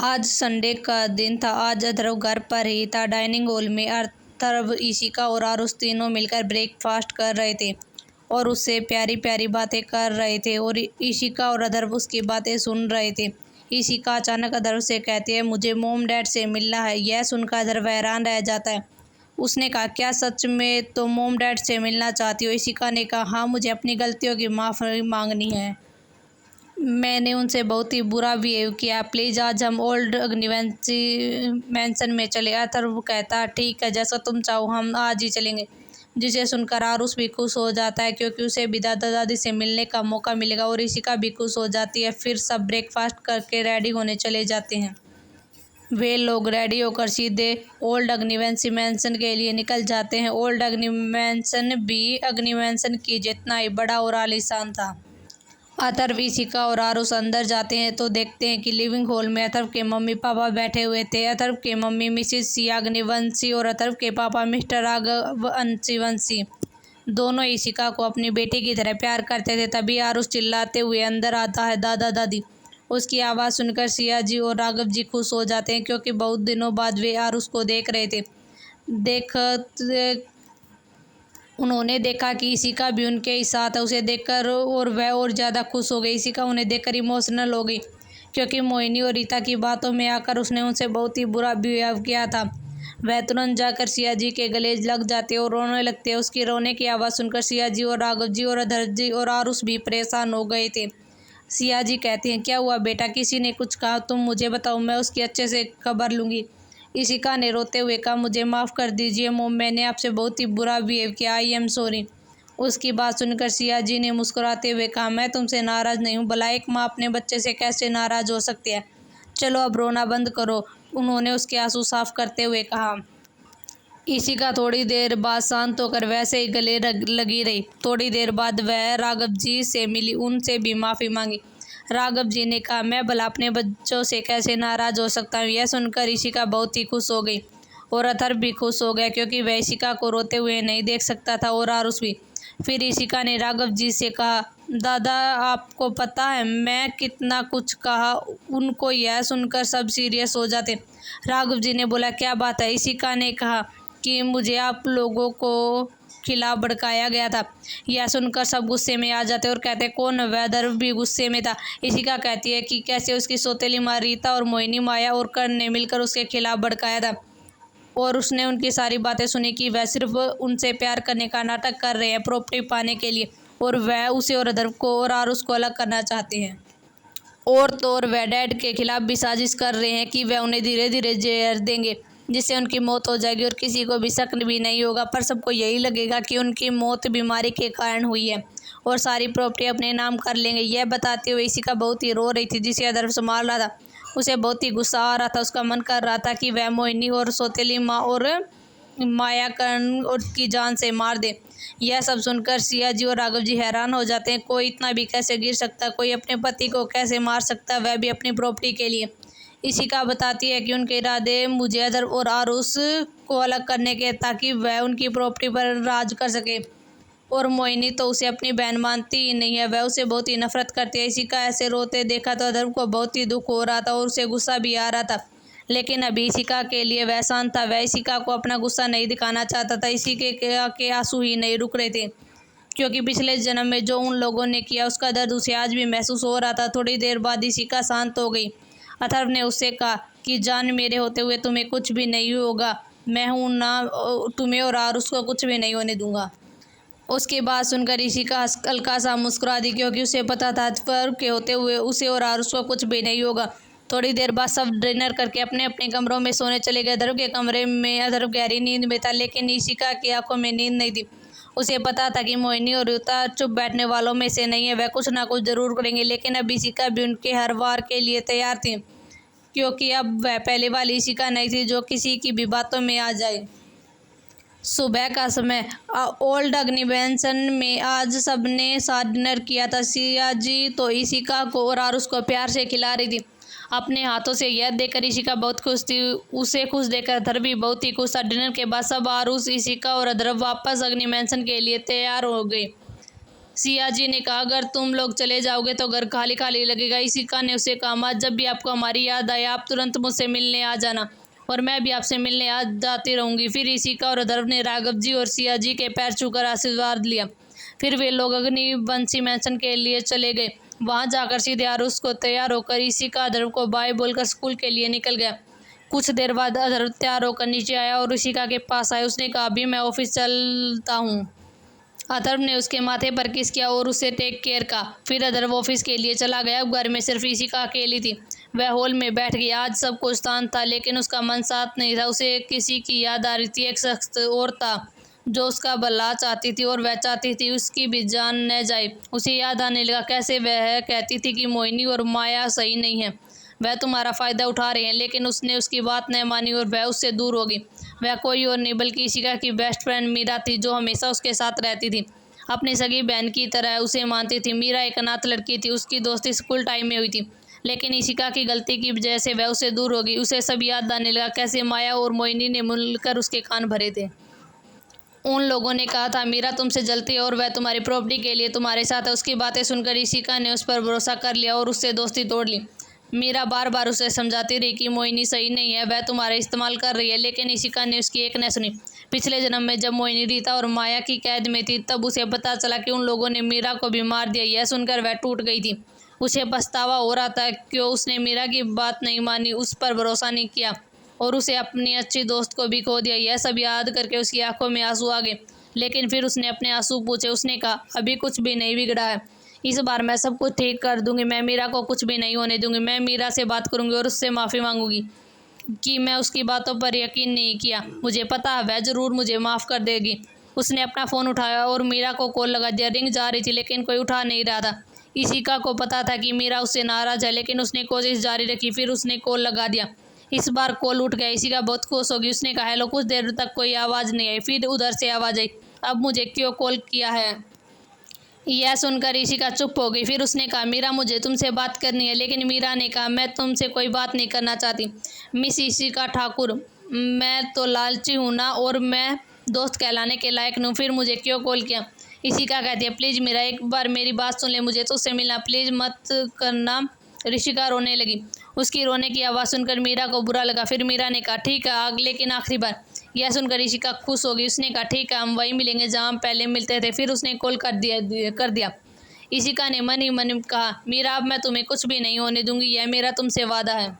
आज संडे का दिन था। आज अथर्व घर पर ही था। डाइनिंग हॉल में अथर्व, ईशिका और आरुष तीनों मिलकर ब्रेकफास्ट कर रहे थे और उससे प्यारी प्यारी बातें कर रहे थे और ईशिका और अथर्व उसकी बातें सुन रहे थे। ईशिका अचानक अथर्व से कहती है, मुझे मोम डैड से मिलना है। यह सुनकर अथर्व हैरान रह जाता है। उसने कहा, क्या सच में तो मोम डैड से मिलना चाहती हो? ईशिका ने कहा, हाँ, मुझे अपनी गलतियों की माफ़ी मांगनी है। मैंने उनसे बहुत ही बुरा बिहेव किया। प्लीज़ आज हम ओल्ड अग्निवेंसी मैंसन में चले। अथर्व कहता, ठीक है, जैसा तुम चाहो, हम आज ही चलेंगे। जिसे सुनकर आरुष भी खुश हो जाता है क्योंकि उसे भी दादा दादी से मिलने का मौका मिलेगा और ईशिका भी खुश हो जाती है। फिर सब ब्रेकफास्ट करके रेडी होने चले जाते हैं। वे लोग रेडी होकर सीधे ओल्ड अग्निवेंसी मैंसन के लिए निकल जाते हैं। ओल्ड अग्निवेंसन भी अग्निवेंसन की जितना ही बड़ा और आलीशान था। अथर्व, ईशिका और आरुष अंदर जाते हैं तो देखते हैं कि लिविंग हॉल में अथर्व के मम्मी पापा बैठे हुए थे। अथर्व के मम्मी मिसिस सिया अग्निवंशी और अथर्व के पापा मिस्टर राघवंशी दोनों ईशिका को अपनी बेटी की तरह प्यार करते थे। तभी आरुष चिल्लाते हुए अंदर आता है, दादा दादी। उसकी आवाज़ सुनकर सिया जी और राघव जी खुश हो जाते हैं क्योंकि बहुत दिनों बाद वे आरुष को देख रहे थे। उन्होंने देखा कि ईशिका भी उनके ही साथ है। उसे देखकर और वह और ज़्यादा खुश हो गई। ईशिका उन्हें देखकर इमोशनल हो गई क्योंकि मोहिनी और रीता की बातों में आकर उसने उनसे बहुत ही बुरा बिहेव किया था। वह तुरंत जाकर सिया जी के गले लग जाते और रोने लगते। उसकी रोने की आवाज़ सुनकर सिया जी और राघव जी और अधर जी और आरुष भी परेशान हो गए थे। सिया जी कहते हैं, क्या हुआ बेटा? किसी ने कुछ कहा? तुम मुझे बताओ, मैं उसकी अच्छे से खबर लूँगी। ईशिका ने रोते हुए कहा, मुझे माफ़ कर दीजिए मोम, मैंने आपसे बहुत ही बुरा बिहेव किया। I am sorry. उसकी बात सुनकर सिया जी ने मुस्कुराते हुए कहा, मैं तुमसे नाराज़ नहीं हूँ। भला एक माँ अपने बच्चे से कैसे नाराज़ हो सकती है? चलो अब रोना बंद करो, उन्होंने उसके आंसू साफ करते हुए कहा। ईशिका थोड़ी देर बाद शांत होकर वैसे ही गले लगी रही। थोड़ी देर बाद वह राघव जी से मिली, उनसे भी माफ़ी मांगी। राघव जी ने कहा, मैं भला अपने बच्चों से कैसे नाराज़ हो सकता हूँ? यह सुनकर ईशिका बहुत ही खुश हो गई और अथर्व भी खुश हो गया क्योंकि वह ईशिका को रोते हुए नहीं देख सकता था और आरुष भी। फिर ईशिका ने राघव जी से कहा, दादा, आपको पता है मैं कितना कुछ कहा? उनको यह सुनकर सब सीरियस हो जाते। राघव जी ने बोला, क्या बात है? ईशिका ने कहा कि मुझे आप लोगों को खिलाफ भड़काया गया था। यह सुनकर सब गुस्से में आ जाते और कहते, कौन? वैदर भी गुस्से में था। ईशिका कहती है कि कैसे उसकी सौतेली माँ रीता और मोहिनी, माया और कर्ण ने मिलकर उसके खिलाफ भड़काया था और उसने उनकी सारी बातें सुनी कि वह सिर्फ उनसे प्यार करने का नाटक कर रहे हैं प्रॉपर्टी पाने के लिए और वह उसे और अधर्व को और आरुष को अलग करना चाहते हैं। और तो और वह डैड के खिलाफ भी साजिश कर रहे हैं कि वह उन्हें धीरे धीरे जहर देंगे जिससे उनकी मौत हो जाएगी और किसी को भी शक भी नहीं होगा, पर सबको यही लगेगा कि उनकी मौत बीमारी के कारण हुई है और सारी प्रॉपर्टी अपने नाम कर लेंगे। यह बताते हुए ईशिका बहुत ही रो रही थी जिसे अधर्व संभाल रहा था। उसे बहुत ही गुस्सा आ रहा था। उसका मन कर रहा था कि वह मोहिनी और सौतेली माँ और माया कर्ण और की जान से मार दे। यह सब सुनकर सिया जी और राघव जी हैरान हो जाते हैं। कोई इतना भी कैसे गिर सकता? कोई अपने पति को कैसे मार सकता, वह भी अपनी प्रॉपर्टी के लिए? ईशिका बताती है कि उनके इरादे मुझे अधर्व और आरुष को अलग करने के ताकि वह उनकी प्रॉपर्टी पर राज कर सके और मोहिनी तो उसे अपनी बहन मानती ही नहीं है, वह उसे बहुत ही नफरत करती है। ईशिका ऐसे रोते देखा तो अधर्व को बहुत ही दुख हो रहा था और उसे गुस्सा भी आ रहा था, लेकिन अभी ईशिका के लिए वह शांत था। वह ईशिका को अपना गुस्सा नहीं दिखाना चाहता था। ईशिका के आंसू ही नहीं रुक रहे थे क्योंकि पिछले जन्म में जो उन लोगों ने किया उसका दर्द उसे आज भी महसूस हो रहा था। थोड़ी देर बाद ईशिका शांत हो गई। अथर्व ने उससे कहा कि जान, मेरे होते हुए तुम्हें कुछ भी नहीं होगा, मैं हूं ना, तुम्हें और आरुष को कुछ भी नहीं होने दूंगा। उसकी बात सुनकर ईशिका हल्का सा मुस्कुरा दी क्योंकि उसे पता था अथर्व के होते हुए उसे और आरुष को कुछ भी नहीं होगा। थोड़ी देर बाद सब डिनर करके अपने अपने कमरों में सोने चले गए। अथर्व के कमरे में अथर्व गहरी नींद में था, लेकिन ईशिका की आंखों में नींद नहीं थी। उसे पता था कि मोहिनी और रीता चुप बैठने वालों में से नहीं है, वह कुछ ना कुछ जरूर करेंगे, लेकिन अब ईशिका भी उनके हर वार के लिए तैयार थी क्योंकि अब वह पहले वाली ईशिका नहीं थी जो किसी की भी बातों में आ जाए। सुबह का समय ओल्ड अग्निवेंसन में आज सबने साथ डिनर किया था। सिया जी तो ईशिका को और आरुष को प्यार से खिला रही थी अपने हाथों से। यह देखकर ईशिका बहुत खुश थी। उसे खुश देखकर अधर्व भी बहुत ही खुश था। डिनर के बाद सब आरुष, ईशिका और अधर्व वापस अग्निवेंसन के लिए तैयार हो गए। सिया जी ने कहा, अगर तुम लोग चले जाओगे तो घर खाली खाली लगेगा। इशिका ने उसे कहा, जब भी आपको हमारी याद आए आप तुरंत मुझसे मिलने आ जाना और मैं भी आपसे मिलने आ जाती रहूंगी। फिर इशिका और अधर्व ने राघव जी और सिया जी के पैर छूकर आशीर्वाद लिया। फिर वे लोग अग्निवंशी मैंशन के लिए चले गए। वहां जाकर सीधे आरुष को तैयार होकर इशिका अधर्व को बाय बोलकर स्कूल के लिए निकल गया। कुछ देर बाद अधर्व तैयार होकर नीचे आया और इशिका के पास आया। उसने कहा, अभी मैं ऑफिस चलता हूँ। अधर्व ने उसके माथे पर किस किया और उसे टेक केयर का। फिर अधर्व ऑफिस के लिए चला गया। घर में सिर्फ इशिका अकेली थी। वह हॉल में बैठ गई। आज सब कुछ शांत था लेकिन उसका मन साथ नहीं था। उसे किसी की याद आ रही थी। एक शख्स और था जो उसका भला चाहती थी और वह चाहती थी उसकी भी जान न जाए। उसे याद आने लगा कैसे वह कहती थी कि मोहिनी और माया सही नहीं है, वह तुम्हारा फ़ायदा उठा रहे हैं। लेकिन उसने उसकी बात न मानी और वह उससे दूर हो गई। वह कोई और नहीं बल्कि इशिका की बेस्ट फ्रेंड मीरा थी, जो हमेशा उसके साथ रहती थी। अपनी सगी बहन की तरह उसे मानती थी। मीरा एक अनाथ लड़की थी। उसकी दोस्ती स्कूल टाइम में हुई थी लेकिन इशिका की गलती की वजह से वह उससे दूर हो गई। उसे सब याद आने लगा कैसे माया और मोहिनी ने मिलकर उसके कान भरे थे। उन लोगों ने कहा था मीरा तुमसे जलती है और वह तुम्हारी प्रॉपर्टी के लिए तुम्हारे साथ है। उसकी बातें सुनकर इशिका ने उस पर भरोसा कर लिया और उससे दोस्ती तोड़ ली। मीरा बार बार उसे समझाती रही कि मोहिनी सही नहीं है, वह तुम्हारा इस्तेमाल कर रही है, लेकिन इशिका ने उसकी एक न सुनी। पिछले जन्म में जब मोहिनी रीता और माया की कैद में थी तब उसे पता चला कि उन लोगों ने मीरा को भी मार दिया। यह सुनकर वह टूट गई थी। उसे पछतावा हो रहा था क्यों उसने मीरा की बात नहीं मानी, उस पर भरोसा नहीं किया और उसे अपनी अच्छी दोस्त को भी खो दिया। यह सब याद करके उसकी आंखों में आंसू आ गए लेकिन फिर उसने अपने आंसू पूछे। उसने कहा, अभी कुछ भी नहीं बिगड़ा है, इस बार मैं सब कुछ ठीक कर दूंगी। मैं मीरा को कुछ भी नहीं होने दूंगी। मैं मीरा से बात करूंगी और उससे माफ़ी मांगूंगी कि मैं उसकी बातों पर यकीन नहीं किया। मुझे पता है वह ज़रूर मुझे माफ़ कर देगी। उसने अपना फ़ोन उठाया और मीरा को कॉल लगा दिया। रिंग जा रही थी लेकिन कोई उठा नहीं रहा था। इशिका को पता था कि मीरा उससे नाराज़ है लेकिन उसने कोशिश जारी रखी। फिर उसने कॉल लगा दिया। इस बार कॉल उठ गया। इशिका बहुत खुश होगी। उसने कहा, हेलो। कुछ देर तक कोई आवाज़ नहीं आई। फिर उधर से आवाज़ आई, अब मुझे क्यों कॉल किया है। यह सुनकर इशिका चुप हो गई। फिर उसने कहा, मीरा मुझे तुमसे बात करनी है। लेकिन मीरा ने कहा, मैं तुमसे कोई बात नहीं करना चाहती मिस इशिका ठाकुर। मैं तो लालची हूँ ना और मैं दोस्त कहलाने के लायक नहीं हूँ, फिर मुझे क्यों कॉल किया। इशिका कहती है, प्लीज़ मीरा एक बार मेरी बात सुन ले, मुझे तुझसे मिलना, प्लीज़ मत करना। ऋषिका रोने लगी। उसकी रोने की आवाज़ सुनकर मीरा को बुरा लगा। फिर मीरा ने कहा, ठीक है लेकिन आखिरी बार। यह सुनकर इशिका खुश हो गई। उसने कहा, ठीक है, हम वहीं मिलेंगे जहाँ हम पहले मिलते थे। फिर उसने कॉल कर दिया। इशिका ने मन ही मन कहा, मीरा अब मैं तुम्हें कुछ भी नहीं होने दूंगी, यह मेरा तुमसे वादा है।